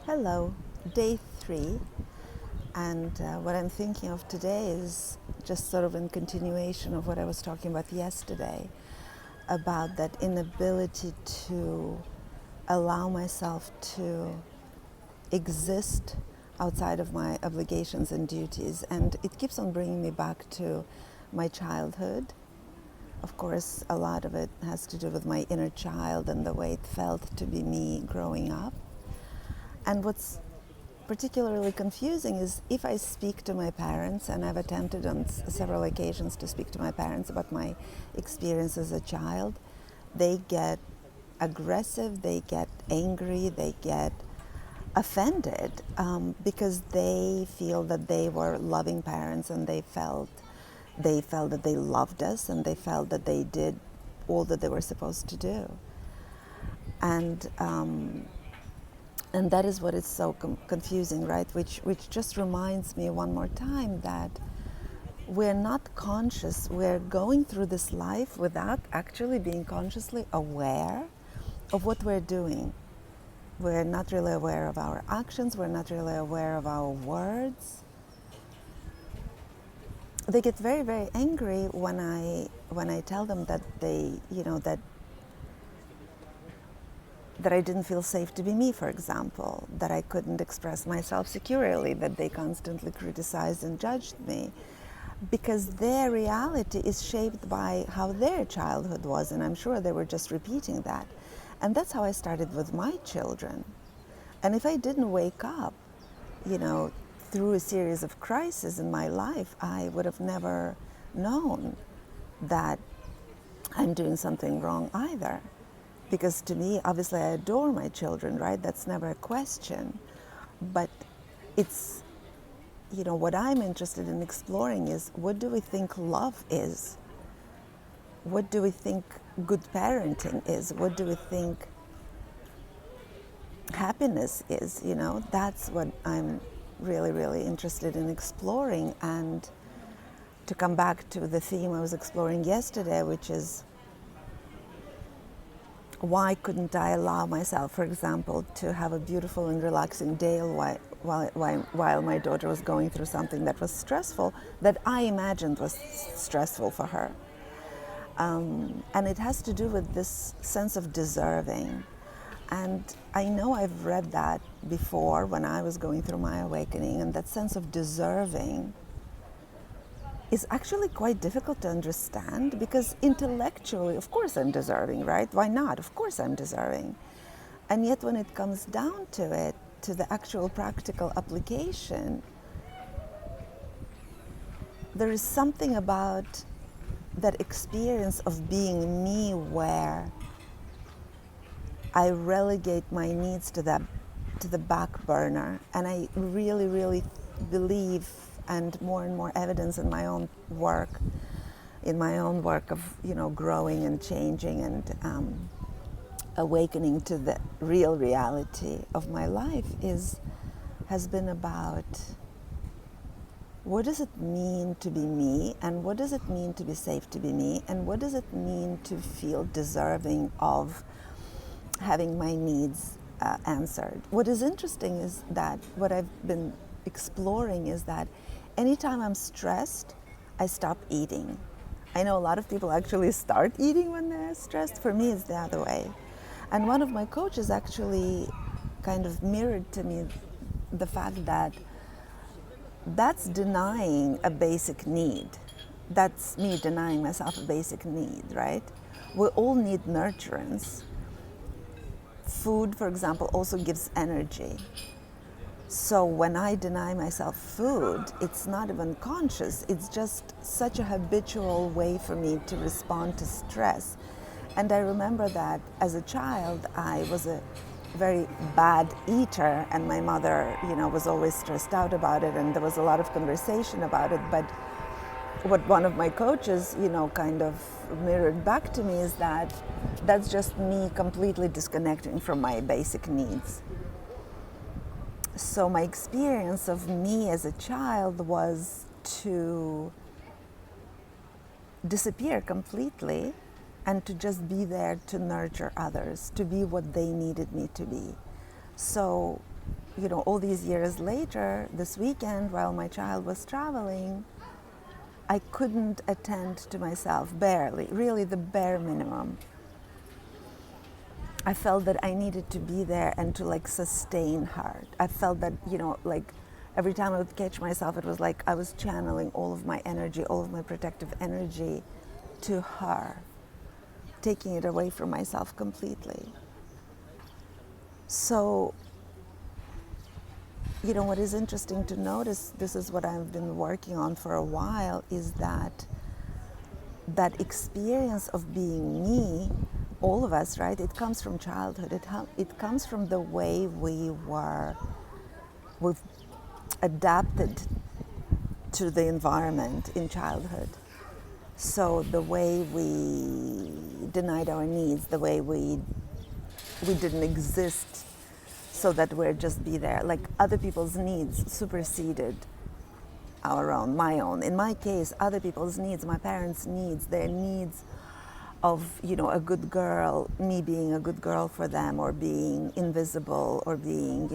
Hello, day 3, and what I'm thinking of today is just sort of in continuation of what I was talking about yesterday, about that inability to allow myself to exist outside of my obligations and duties. And it keeps on bringing me back to my childhood. Of course, a lot of it has to do with my inner child and the way it felt to be me growing up. And what's particularly confusing is if I speak to my parents, and I've attempted on several occasions to speak to my parents about my experience as a child, they get aggressive, they get angry, they get offended because they feel that they were loving parents and they felt that they loved us and they felt that they did all that they were supposed to do. And that is what is so confusing, right? Which just reminds me one more time that we're not conscious. We're going through this life without actually being consciously aware of what we're doing. We're not really aware of our actions. We're not really aware of our words. They get very, very angry when I tell them that that I didn't feel safe to be me, for example, that I couldn't express myself securely, that they constantly criticized and judged me, because their reality is shaped by how their childhood was, and I'm sure they were just repeating that. And that's how I started with my children. And if I didn't wake up, through a series of crises in my life, I would have never known that I'm doing something wrong either. Because to me, obviously, I adore my children, right? That's never a question. But it's, what I'm interested in exploring is, what do we think love is? What do we think good parenting is? What do we think happiness is? That's what I'm really, really interested in exploring. And to come back to the theme I was exploring yesterday, which is, why couldn't I allow myself, for example, to have a beautiful and relaxing day while my daughter was going through something that was stressful, that I imagined was stressful for her? And it has to do with this sense of deserving. And I know I've read that before when I was going through my awakening, and that sense of deserving is actually quite difficult to understand, because intellectually, of course I'm deserving, right? Why not? Of course I'm deserving. And yet when it comes down to it, to the actual practical application, there is something about that experience of being me where I relegate my needs to the back burner. And I really, really believe, and more evidence in my own work of growing and changing and awakening to the real reality of my life has been about, what does it mean to be me, and what does it mean to be safe to be me, and what does it mean to feel deserving of having my needs answered. What is interesting is that what I've been exploring is that anytime I'm stressed, I stop eating. I know a lot of people actually start eating when they're stressed. For me, it's the other way. And one of my coaches actually kind of mirrored to me the fact that that's denying a basic need. That's me denying myself a basic need, right? We all need nurturance. Food, for example, also gives energy. So when I deny myself food, it's not even conscious. It's just such a habitual way for me to respond to stress. And I remember that as a child, I was a very bad eater, and my mother, was always stressed out about it, and there was a lot of conversation about it. But what one of my coaches, kind of mirrored back to me is that that's just me completely disconnecting from my basic needs. So my experience of me as a child was to disappear completely and to just be there to nurture others, to be what they needed me to be. So all these years later, this weekend, while my child was traveling, I couldn't attend to myself, barely, really the bare minimum. I felt that I needed to be there and to like sustain her. I felt that, like every time I would catch myself, it was like I was channeling all of my energy, all of my protective energy to her, taking it away from myself completely. So, what is interesting to notice, this is what I've been working on for a while, is that experience of being me, all of us, right? It comes from childhood. It comes from the way we've adapted to the environment in childhood. So the way we denied our needs, the way we didn't exist so that we'd just be there. Like other people's needs superseded our own, my own. In my case, other people's needs, my parents' needs, their needs of, a good girl, me being a good girl for them, or being invisible, or being,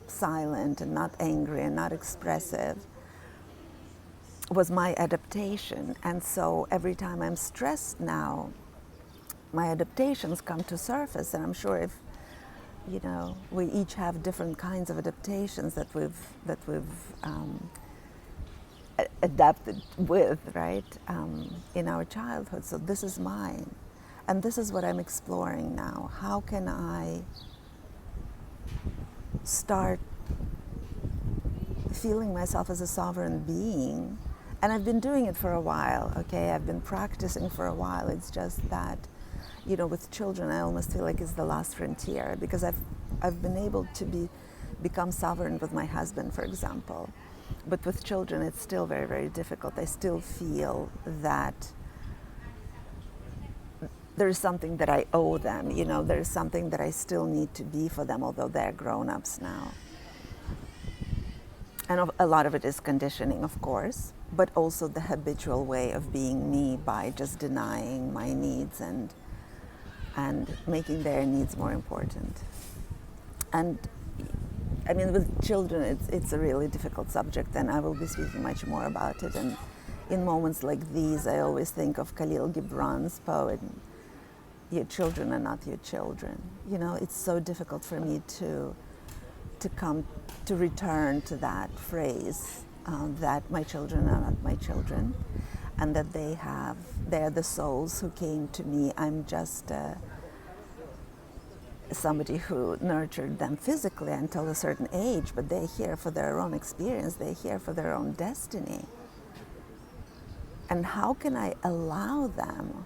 silent and not angry and not expressive, was my adaptation. And so every time I'm stressed now, my adaptations come to surface, and I'm sure if we each have different kinds of adaptations that we've adapted with, right, in our childhood. So this is mine, and this is what I'm exploring now. How can I start feeling myself as a sovereign being? And I've been doing it for a while, okay? I've been practicing for a while. It's just that, with children, I almost feel like it's the last frontier, because I've been able to become sovereign with my husband, for example. But with children, it's still very, very difficult. I still feel that there's something that I owe them, there's something that I still need to be for them, although they're grown-ups now. And a lot of it is conditioning, of course, but also the habitual way of being me by just denying my needs and making their needs more important. And I mean, with children, it's a really difficult subject, and I will be speaking much more about it. And in moments like these, I always think of Khalil Gibran's poem, "Your children are not your children." It's so difficult for me to return to that phrase, that my children are not my children, and that they're the souls who came to me. I'm just somebody who nurtured them physically until a certain age, but they're here for their own experience. They're here for their own destiny. And how can I allow them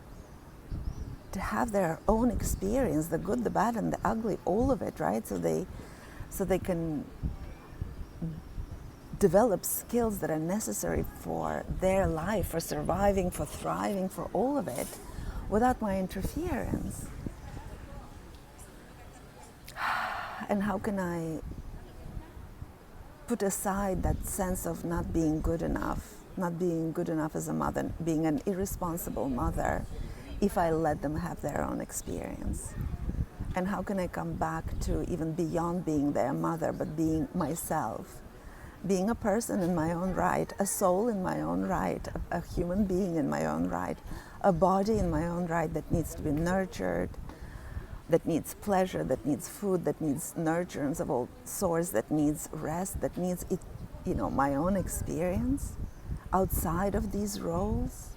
to have their own experience, the good, the bad, and the ugly, all of it, right? So they can develop skills that are necessary for their life, for surviving, for thriving, for all of it, without my interference. And how can I put aside that sense of not being good enough as a mother, being an irresponsible mother, if I let them have their own experience? And how can I come back to even beyond being their mother, but being myself, being a person in my own right, a soul in my own right, a human being in my own right, a body in my own right that needs to be nurtured, that needs pleasure, that needs food, that needs nurturance of all sorts, that needs rest, that needs it, my own experience outside of these roles.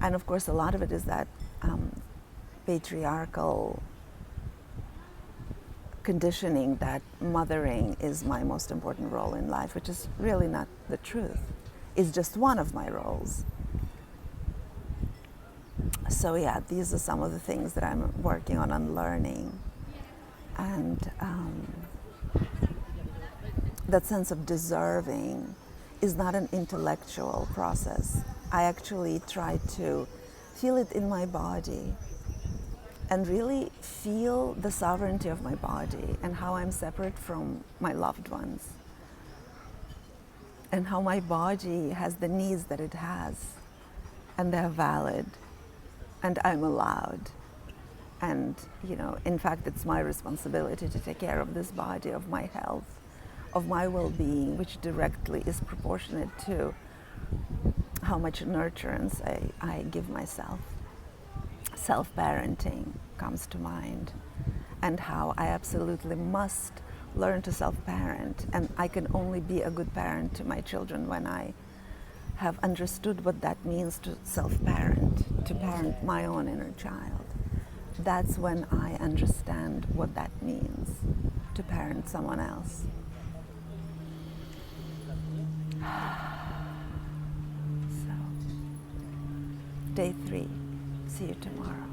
And of course, a lot of it is that patriarchal conditioning that mothering is my most important role in life, which is really not the truth. It's just one of my roles. So yeah, these are some of the things that I'm working on unlearning. And that sense of deserving is not an intellectual process. I actually try to feel it in my body and really feel the sovereignty of my body and how I'm separate from my loved ones and how my body has the needs that it has, and they're valid, and I'm allowed. And, in fact, it's my responsibility to take care of this body, of my health, of my well-being, which directly is proportionate to how much nurturance I give myself. Self-parenting comes to mind, and how I absolutely must learn to self-parent. And I can only be a good parent to my children when I have understood what that means to self-parent, to parent my own inner child. That's when I understand what that means to parent someone else. So, day 3. See you tomorrow.